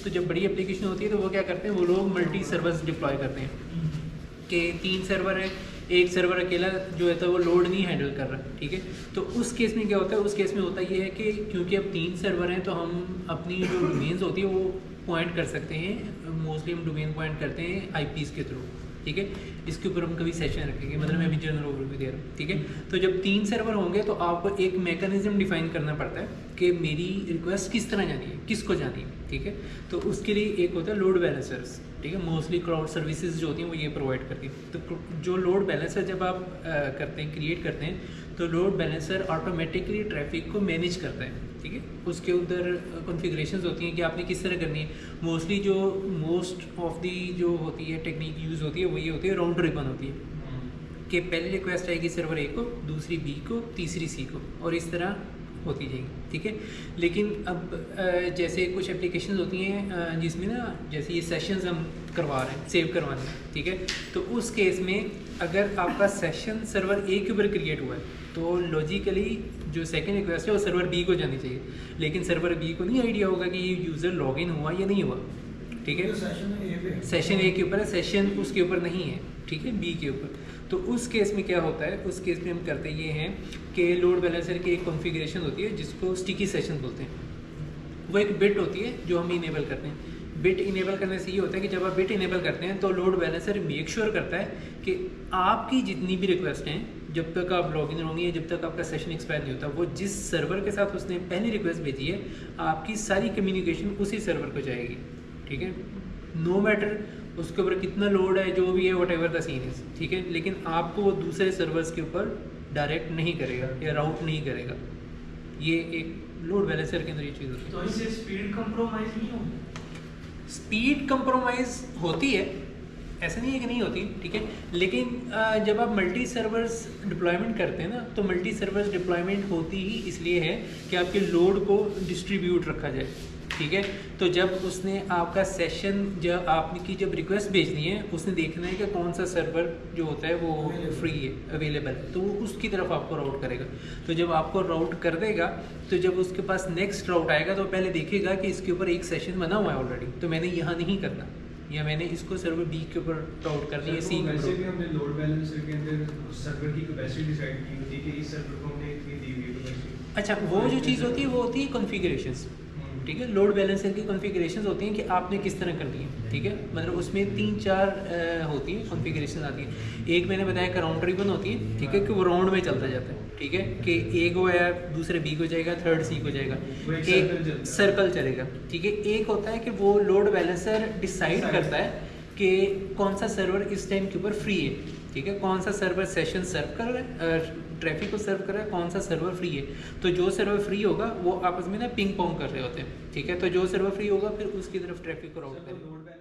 तो जब बड़ी एप्लीकेशन होती है तो वो क्या करते हैं, वो लोग मल्टी सर्वर्स डिप्लॉय करते हैं कि 3 सर्वर है, एक सर्वर अकेला जो है तो वो लोड नहीं हैंडल कर रहा, ठीक है। तो उस केस में क्या होता है, उस केस में होता ये है कि क्योंकि अब 3 सर्वर हैं तो हम अपनी जो डोमेन्स होती है वो पॉइंट कर सकते हैं, मोस्टली हम डोमेन पॉइंट करते हैं आईपीज़ के थ्रू, ठीक है। इसके ऊपर हम कभी सेशन रखेंगे, मतलब मैं भी जनरल ओवरव्यू दे रहा हूँ, ठीक है। तो जब 3 सर्वर होंगे तो आपको एक मैकेनिज्म डिफाइन करना पड़ता है कि मेरी रिक्वेस्ट किस तरह जानी है, किसको जानी है, ठीक है। तो उसके लिए एक होता है लोड बैलेंसर्स, ठीक है। मोस्टली क्लाउड सर्विसेज जो होती हैं वो ये प्रोवाइड करती हैं। तो जो लोड बैलेंसर जब आप करते हैं, क्रिएट करते हैं, तो लोड बैलेंसर ऑटोमेटिकली ट्रैफिक को मैनेज करता है, ठीक है। उसके उधर कॉन्फ़िगरेशंस होती हैं कि आपने किस तरह करनी है। मोस्टली जो मोस्ट ऑफ दी जो होती है टेक्निक यूज़ होती है वो ये होती है, राउंड रिबन होती है कि पहली रिक्वेस्ट आएगी सर्वर ए को, दूसरी बी को, तीसरी सी को, और इस तरह होती जाएगी, ठीक है। लेकिन अब जैसे कुछ एप्लीकेशंस होती हैं जिसमें ना जैसे ये सेशंस हम करवा रहे हैं, सेव करवाने हैं, ठीक है। तो उस केस में अगर आपका सेशन सर्वर ए के ऊपर क्रिएट हुआ है तो लॉजिकली जो सेकंड रिक्वेस्ट है वो सर्वर बी को जानी चाहिए, लेकिन सर्वर बी को नहीं आइडिया होगा कि ये यूज़र लॉगिन हुआ या नहीं हुआ, ठीक है। सेशन ए के ऊपर है, सेशन उसके ऊपर नहीं है, ठीक है, बी के ऊपर। तो उस केस में क्या होता है, उस केस में हम करते ये हैं कि लोड बैलेंसर की एक कॉन्फ़िगरेशन होती है जिसको स्टिकी सेशन बोलते हैं। वो एक बिट होती है जो हम इनेबल करते हैं। बिट इनेबल करने से ये होता है कि जब आप बिट इनेबल करते हैं तो लोड बैलेंसर मेक श्योर करता है कि आपकी जितनी भी रिक्वेस्ट हैं, जब तक आप लॉगिन होंगे या जब तक आपका सेशन एक्सपायर नहीं होता, वो जिस सर्वर के साथ उसने पहली रिक्वेस्ट भेजी है, आपकी सारी कम्युनिकेशन उसी सर्वर को जाएगी, ठीक है। नो मैटर उसके ऊपर कितना लोड है, जो भी है, whatever the scene is, ठीक है। लेकिन आपको वो दूसरे सर्वर्स के ऊपर डायरेक्ट नहीं करेगा या राउट नहीं करेगा। ये एक लोड बैलेंसर के अंदर ये चीज़ होती है। तो इससे स्पीड कंप्रोमाइज नहीं होगी? स्पीड कंप्रोमाइज़ होती है, ऐसा नहीं है कि नहीं होती, ठीक है। लेकिन जब आप मल्टी सर्वर्स डिप्लॉयमेंट करते हैं ना, तो मल्टी सर्वर्स डिप्लॉयमेंट होती ही इसलिए है कि आपके लोड को डिस्ट्रीब्यूट रखा जाए, ठीक है। तो जब उसने आपका सेशन, जब आपकी जब रिक्वेस्ट भेजनी है, उसने देखना है कि कौन सा सर्वर जो होता है वो फ्री है, अवेलेबल है, तो वो उसकी तरफ आपको राउट करेगा। तो जब आपको राउट कर देगा, तो जब उसके पास नेक्स्ट राउट आएगा तो पहले देखेगा कि इसके ऊपर एक सेशन बना हुआ है ऑलरेडी, तो मैंने यहाँ नहीं करना, या मैंने इसको सर्वर बी के ऊपर राउट करनी है, सी के ऊपर। वैसे भी हमने लोड बैलेंसर के अंदर सर्वर की कैपेसिटी डिसाइड की होती है कि इस सर्वर को हमने इतनी दी हुई कैपेसिटी। अच्छा, वो जो चीज़ होती है वो होती है कॉन्फ़िगरेशंस, ठीक है। लोड बैलेंसर की कॉन्फ़िगरेशंस होती हैं कि आपने किस तरह करनी है, ठीक है। मतलब उसमें 3-4 होती हैं कॉन्फ़िगरेशन आती है। एक मैंने बताया कि राउंड रिबन होती है, ठीक है, कि वो राउंड में चलता जाता है, ठीक है, कि ए को या दूसरे बी को जाएगा, थर्ड सी को जाएगा, एक सर्कल चलेगा, ठीक है। एक होता है कि वो लोड बैलेंसर डिसाइड करता है कि कौन सा सर्वर इस टाइम के ऊपर फ्री है, ठीक है, कौन सा सर्वर सेशन सर्व कर रहा है, ट्रैफिक को सर्व कर रहा है, कौन सा सर्वर फ्री है। तो जो सर्वर फ्री होगा वो आपस में ना पिंग पोंग कर रहे होते हैं, ठीक है। तो जो सर्वर फ्री होगा फिर उसकी तरफ ट्रैफिक को राउट करेगा।